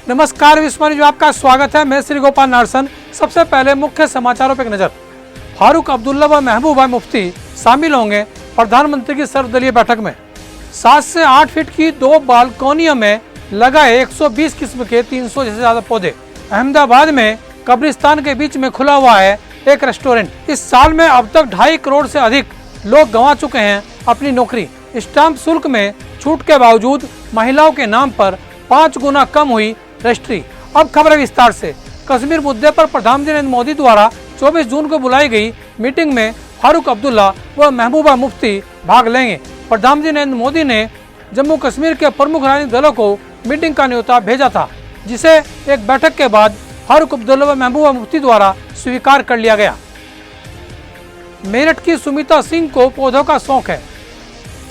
नमस्कार, विस्मय न्यूज में आपका स्वागत है। मैं श्री गोपाल नारसन। सबसे पहले मुख्य समाचारों पर एक नजर। फारूक अब्दुल्ला व महबूबा मुफ्ती शामिल होंगे प्रधानमंत्री की सर्वदलीय बैठक में। 7 से 8 फीट की 2 बालकोनियों में लगाए 120 किस्म के 300 से ज्यादा पौधे। अहमदाबाद में कब्रिस्तान के बीच में खुला हुआ है एक रेस्टोरेंट। इस साल में अब तक 2.5 करोड़ से अधिक लोग गंवा चुके हैं अपनी नौकरी। स्टाम्प शुल्क में छूट के बावजूद महिलाओं के नाम पर 5 गुना कम हुई रजिस्ट्री। अब खबर विस्तार से। कश्मीर मुद्दे पर प्रधानमंत्री नरेंद्र मोदी द्वारा 24 जून को बुलाई गई मीटिंग में फारूक अब्दुल्ला व महबूबा मुफ्ती भाग लेंगे। प्रधानमंत्री नरेंद्र मोदी ने जम्मू कश्मीर के प्रमुख राजनीतिक दलों को मीटिंग का न्योता भेजा था, जिसे एक बैठक के बाद फारूक अब्दुल्ला व महबूबा मुफ्ती द्वारा स्वीकार कर लिया गया। मेरठ की सुमिता सिंह को पौधों का शौक है।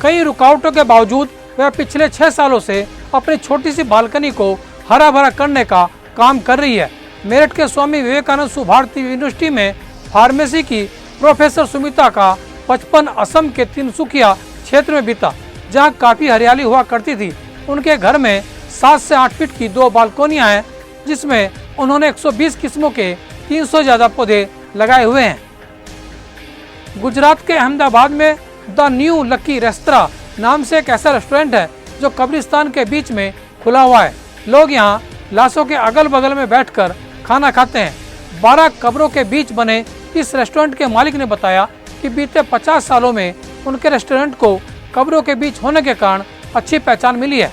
कई रुकावटों के बावजूद वह पिछले 6 सालों से अपनी छोटी सी बालकनी को हरा भरा करने का काम कर रही है। मेरठ के स्वामी विवेकानंद सुभारती यूनिवर्सिटी में फार्मेसी की प्रोफेसर सुमिता का 55 असम के तिनसुकिया क्षेत्र में बीता, जहां काफी हरियाली हुआ करती थी। उनके घर में 7 से 8 फीट की 2 बालकोनियां हैं, जिसमें उन्होंने 120 किस्मों के 300 ज्यादा पौधे लगाए हुए हैं। गुजरात के अहमदाबाद में द न्यू लकी रेस्तरा नाम से एक ऐसा रेस्टोरेंट है जो कब्रिस्तान के बीच में खुला हुआ है। लोग यहाँ लाशों के अगल बगल में बैठकर खाना खाते हैं। 12 कब्रों के बीच बने इस रेस्टोरेंट के मालिक ने बताया कि बीते 50 सालों में उनके रेस्टोरेंट को कब्रों के बीच होने के कारण अच्छी पहचान मिली है।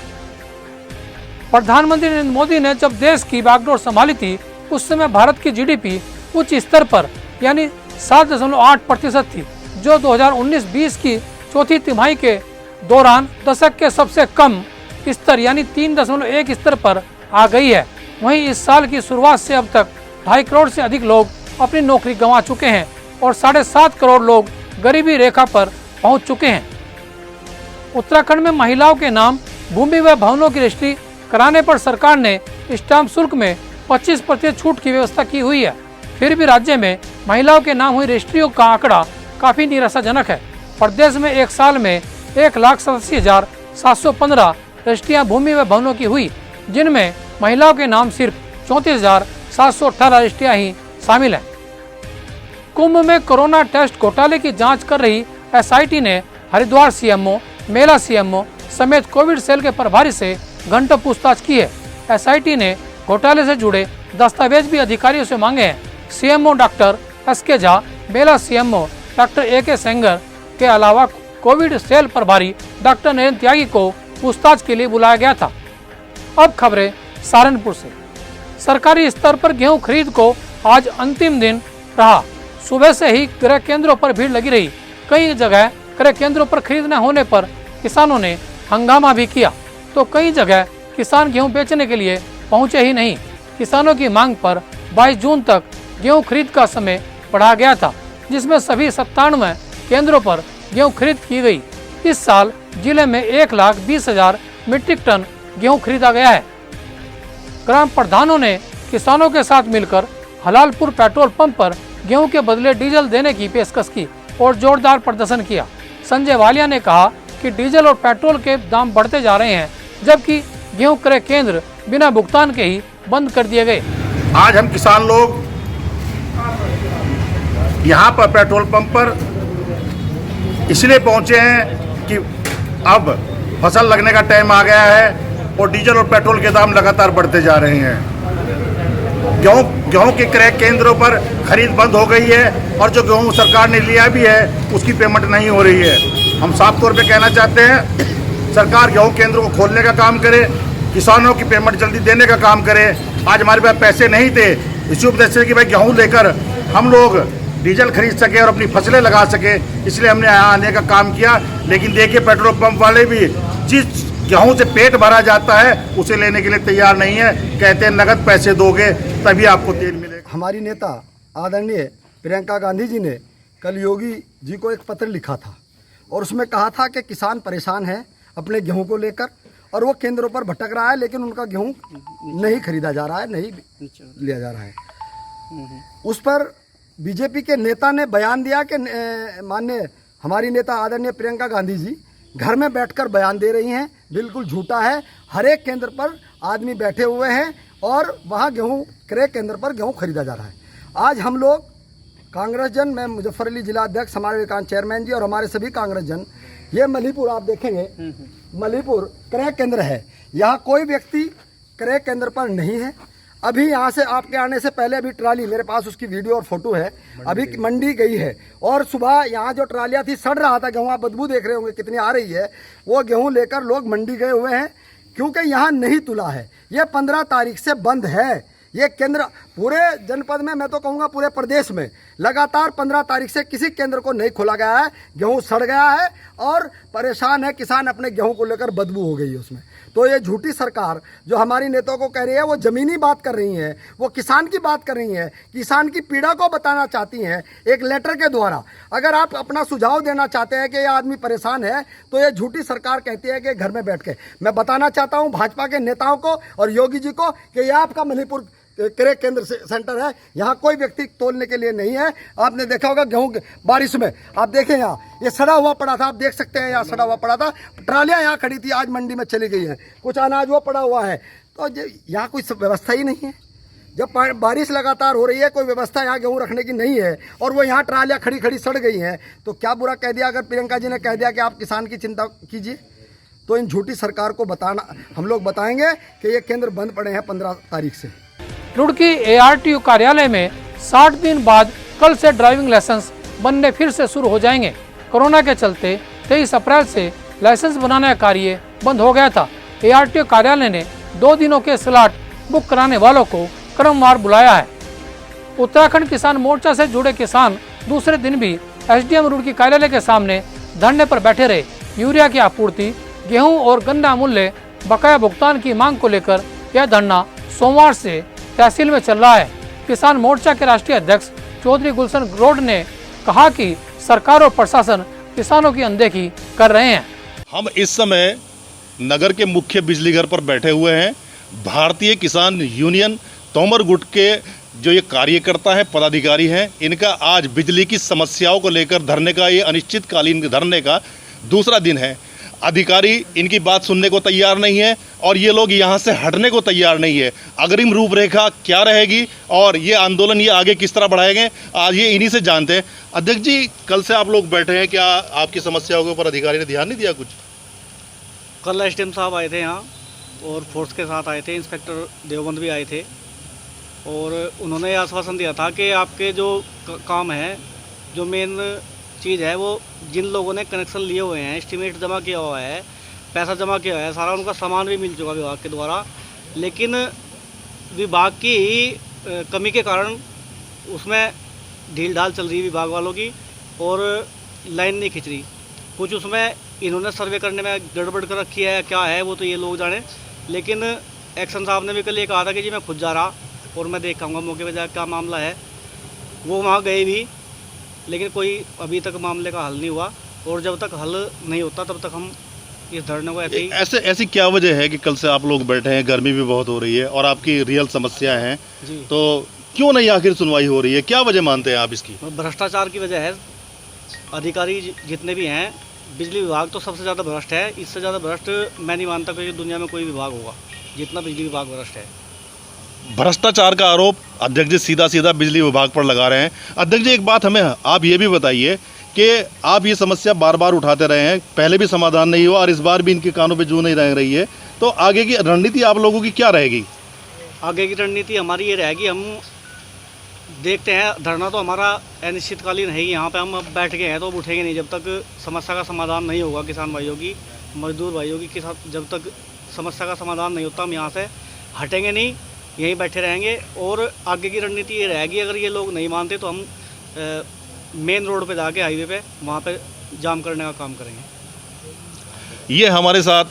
प्रधानमंत्री नरेंद्र मोदी ने जब देश की बागडोर संभाली थी, उस समय भारत की जीडीपी उच्च स्तर पर यानी 7.8% थी, जो 2019-20 की चौथी तिमाही के दौरान दशक के सबसे कम स्तर यानी 3.1 स्तर पर आ गई है। वहीं इस साल की शुरुआत से अब तक 2.5 करोड़ से अधिक लोग अपनी नौकरी गंवा चुके हैं और 7.5 करोड़ लोग गरीबी रेखा पर पहुंच चुके हैं। उत्तराखंड में महिलाओं के नाम भूमि व भवनों की रजिस्ट्री कराने पर सरकार ने स्टाम्प शुल्क में 25% छूट की व्यवस्था की हुई है। फिर भी राज्य में महिलाओं के नाम हुई रजिस्ट्रियों का आंकड़ा काफी निराशाजनक है। प्रदेश में एक साल में 1,87,715 रजिस्ट्रियां भूमि व भवनों की हुई, जिनमें महिलाओं के नाम सिर्फ 34,718 रजिस्ट्रियां ही शामिल हैं। कुंभ में कोरोना टेस्ट घोटाले की जांच कर रही एसआईटी ने हरिद्वार सीएमओ, मेला सीएमओ समेत कोविड सेल के प्रभारी से घंटों पूछताछ की है। एसआईटी ने घोटाले से जुड़े दस्तावेज भी अधिकारियों से मांगे हैं। सीएमओ डॉक्टर एसके झा, मेला सीएमओ डॉक्टर AK सेंगर के अलावा कोविड सेल प्रभारी डॉक्टर नरेंद्र त्यागी को पूछताछ के लिए बुलाया गया था। अब खबरें सहारनपुर से। सरकारी स्तर पर गेहूं खरीद को आज अंतिम दिन रहा। सुबह से ही क्रय केंद्रों पर भीड़ लगी रही। कई जगह क्रय केंद्रों पर खरीद न होने पर किसानों ने हंगामा भी किया, तो कई जगह किसान गेहूं बेचने के लिए पहुंचे ही नहीं। किसानों की मांग पर 22 जून तक गेहूं खरीद का समय बढ़ा गया था, जिसमें सभी 97 केंद्रों पर गेहूं खरीद की गई। इस साल जिले में 1,20,000 मीट्रिक टन गेहूं खरीदा गया है। ग्राम प्रधानों ने किसानों के साथ मिलकर हलालपुर पेट्रोल पंप पर गेहूं के बदले डीजल देने की पेशकश की और जोरदार प्रदर्शन किया। संजय वालिया ने कहा कि डीजल और पेट्रोल के दाम बढ़ते जा रहे हैं, जबकि गेहूं क्रय केंद्र बिना भुगतान के ही बंद कर दिए गए। आज हम किसान लोग यहाँ पर पेट्रोल पंप पर इसलिए पहुँचे हैं कि अब फसल लगने का टाइम आ गया है और डीजल और पेट्रोल के दाम लगातार बढ़ते जा रहे हैं। गेहूं के क्रय केंद्रों पर खरीद बंद हो गई है और जो गेहूं सरकार ने लिया भी है उसकी पेमेंट नहीं हो रही है। हम साफ तौर पे कहना चाहते हैं, सरकार गेहूं केंद्रों को खोलने का काम करे, किसानों की पेमेंट जल्दी देने का काम करे। आज हमारे पास पैसे नहीं थे, इसी उद्देश्य से कि भाई गेहूँ लेकर हम लोग डीजल खरीद सके और अपनी फसलें लगा सके, इसलिए हमने यहाँ आने का काम किया। लेकिन देखिए, पेट्रोल पंप वाले भी जिस गेहूं से पेट भरा जाता है उसे लेने के लिए तैयार नहीं है। कहते हैं नगद पैसे दोगे तभी आपको तेल मिलेगा। हमारी नेता आदरणीय प्रियंका गांधी जी ने कल योगी जी को एक पत्र लिखा था और उसमें कहा था कि किसान परेशान है अपने गेहूं को लेकर और वो केंद्रों पर भटक रहा है, लेकिन उनका गेहूं नहीं खरीदा जा रहा है, नहीं लिया जा रहा है। उस पर बीजेपी के नेता ने बयान दिया कि माननीय हमारी नेता आदरणीय प्रियंका गांधी जी घर में बैठकर बयान दे रही हैं, बिल्कुल झूठा है। हर एक केंद्र पर आदमी बैठे हुए हैं और वहाँ गेहूँ क्रय केंद्र पर गेहूँ खरीदा जा रहा है। आज हम लोग कांग्रेस जन, मैं मुजफ्फर अली जिला अध्यक्ष, हमारे विकास चेयरमैन जी और हमारे सभी कांग्रेस जन, ये मलीपुर आप देखेंगे, मलीपुर क्रय केंद्र है। यहाँ कोई व्यक्ति क्रय केंद्र पर नहीं है। अभी यहाँ से आपके आने से पहले अभी ट्राली, मेरे पास उसकी वीडियो और फोटो है, अभी मंडी गई है और सुबह यहाँ जो ट्रालियाँ थी, सड़ रहा था गेहूँ, आप बदबू देख रहे होंगे कितनी आ रही है, वो गेहूँ लेकर लोग मंडी गए हुए हैं क्योंकि यहाँ नहीं तुला है। ये 15 तारीख से बंद है। ये केंद्र पूरे जनपद में, मैं तो कहूँगा पूरे प्रदेश में लगातार 15 तारीख से किसी केंद्र को नहीं खोला गया है। गेहूँ सड़ गया है और परेशान है किसान, अपने गेहूँ को लेकर बदबू हो गई है उसमें। तो ये झूठी सरकार जो हमारी नेताओं को कह रही है, वो ज़मीनी बात कर रही है, वो किसान की बात कर रही है, किसान की पीड़ा को बताना चाहती हैं एक लेटर के द्वारा। अगर आप अपना सुझाव देना चाहते हैं कि ये आदमी परेशान है, तो ये झूठी सरकार कहती है कि घर में बैठ के। मैं बताना चाहता हूँ भाजपा के नेताओं को और योगी जी को कि ये आपका मणिपुर क्रय केंद्र सेंटर है, यहाँ कोई व्यक्ति तोलने के लिए नहीं है। आपने देखा होगा गेहूँ बारिश में, आप देखें यहाँ ये सड़ा हुआ पड़ा था, आप देख सकते हैं यहाँ सड़ा हुआ पड़ा था। ट्रालियाँ यहाँ खड़ी थी, आज मंडी में चली गई हैं, कुछ अनाज वो पड़ा हुआ है। तो यहाँ कोई व्यवस्था ही नहीं है। जब बारिश लगातार हो रही है, कोई व्यवस्था यहाँ गेहूँ रखने की नहीं है और वो यहाँ ट्रालियाँ खड़ी खड़ी सड़ गई हैं, तो क्या बुरा कह दिया अगर प्रियंका जी ने कह दिया कि आप किसान की चिंता कीजिए। तो इन झूठी सरकार को बताना, हम लोग बताएंगे कि ये केंद्र बंद पड़े हैं 15 तारीख से। रुड़की ARTU कार्यालय में 60 दिन बाद कल से ड्राइविंग लाइसेंस बनने फिर से शुरू हो जाएंगे। कोरोना के चलते 23 अप्रैल से लाइसेंस बनाने का कार्य बंद हो गया था। ARTU कार्यालय ने 2 दिनों के स्लॉट बुक कराने वालों को क्रमवार बुलाया है। उत्तराखंड किसान मोर्चा से जुड़े किसान दूसरे दिन भी SDM रुड़की कार्यालय के सामने धरने पर बैठे रहे। यूरिया की आपूर्ति, गेहूं और गन्ना मूल्य बकाया भुगतान की मांग को लेकर यह धरना सोमवार से तहसील में चल रहा है। किसान मोर्चा के राष्ट्रीय अध्यक्ष चौधरी गुलशन ग्रोड ने कहा कि सरकार और प्रशासन किसानों की अनदेखी कर रहे हैं। हम इस समय नगर के मुख्य बिजली घर पर बैठे हुए हैं। भारतीय किसान यूनियन तोमर गुट के जो ये कार्यकर्ता हैं, पदाधिकारी हैं, इनका आज बिजली की समस्याओं को लेकर धरने का, ये अनिश्चितकालीन धरने का दूसरा दिन है। अधिकारी इनकी बात सुनने को तैयार नहीं है और ये लोग यहाँ से हटने को तैयार नहीं है। अग्रिम रूपरेखा क्या रहेगी और ये आंदोलन ये आगे किस तरह बढ़ाएंगे, आज ये इन्हीं से जानते हैं। अध्यक्ष जी, कल से आप लोग बैठे हैं, क्या आपकी समस्याओं के ऊपर अधिकारी ने ध्यान नहीं दिया कुछ? कल SDM साहब आए थे यहाँ और फोर्स के साथ आए थे, इंस्पेक्टर देवबंद भी आए थे और उन्होंने आश्वासन दिया था कि आपके जो काम है, जो मेन चीज़ है, वो जिन लोगों ने कनेक्शन लिए हुए हैं, एस्टीमेट जमा किया हुआ है, पैसा जमा किया है, सारा उनका सामान भी मिल चुका विभाग के द्वारा, लेकिन विभाग की कमी के कारण उसमें ढील ढाल चल रही है विभाग वालों की और लाइन नहीं खिंच रही। कुछ उसमें इन्होंने सर्वे करने में गड़बड़ कर रखी है, क्या है वो तो ये लोग जाने। लेकिन एक्शन साहब ने भी कल ये कहा था कि जी मैं खुद जा रहा और मैं देख आऊँगा मौके पर जाकर क्या मामला है। वो वहाँ गए भी, लेकिन कोई अभी तक मामले का हल नहीं हुआ और जब तक हल नहीं होता तब तक हम इस धरने को ऐसी क्या वजह है कि कल से आप लोग बैठे हैं? गर्मी भी बहुत हो रही है और आपकी रियल समस्या है, तो क्यों नहीं आखिर सुनवाई हो रही है? क्या वजह मानते हैं आप इसकी? भ्रष्टाचार की वजह है। अधिकारी जितने भी हैं, बिजली विभाग तो सबसे ज़्यादा भ्रष्ट है। इससे ज़्यादा भ्रष्ट मैं नहीं मानता कि दुनिया में कोई विभाग होगा जितना बिजली विभाग भ्रष्ट है। भ्रष्टाचार का आरोप अध्यक्ष जी सीधा सीधा बिजली विभाग पर लगा रहे हैं। अध्यक्ष जी, एक बात हमें आप ये भी बताइए कि आप ये समस्या बार बार उठाते रहे हैं, पहले भी समाधान नहीं हुआ और इस बार भी इनके कानों पे जू नहीं रह रही है, तो आगे की रणनीति आप लोगों की क्या रहेगी? आगे की रणनीति हमारी ये रहेगी, हम देखते हैं। धरना तो हमारा अनिश्चितकालीन है ही, यहाँ पे हम अब बैठ गए हैं तो अब उठेंगे नहीं जब तक समस्या का समाधान नहीं होगा। किसान भाइयों की, मजदूर भाइयों की जब तक समस्या का समाधान नहीं होता, हम यहाँ से हटेंगे नहीं, यहीं बैठे रहेंगे। और आगे की रणनीति ये रहेगी, अगर ये लोग नहीं मानते तो हम मेन रोड पे जाके, हाईवे पे, वहाँ पे जाम करने का काम करेंगे। ये हमारे साथ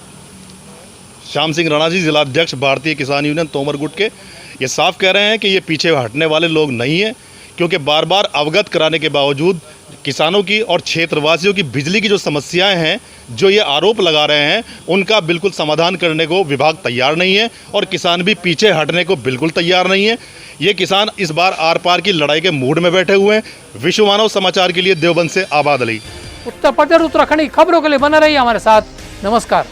श्याम सिंह राणा जी, जिला अध्यक्ष भारतीय किसान यूनियन तोमर गुट के, ये साफ कह रहे हैं कि ये पीछे हटने वाले लोग नहीं हैं, क्योंकि बार बार अवगत कराने के बावजूद किसानों की और क्षेत्रवासियों की बिजली की जो समस्याएं हैं, जो ये आरोप लगा रहे हैं, उनका बिल्कुल समाधान करने को विभाग तैयार नहीं है और किसान भी पीछे हटने को बिल्कुल तैयार नहीं है। ये किसान इस बार आर पार की लड़ाई के मूड में बैठे हुए हैं। विश्व मानव समाचार के लिए देवबंद से आबाद अली। उत्तर प्रदेश उत्तराखंड की खबरों के लिए बने रहिए हमारे साथ। नमस्कार।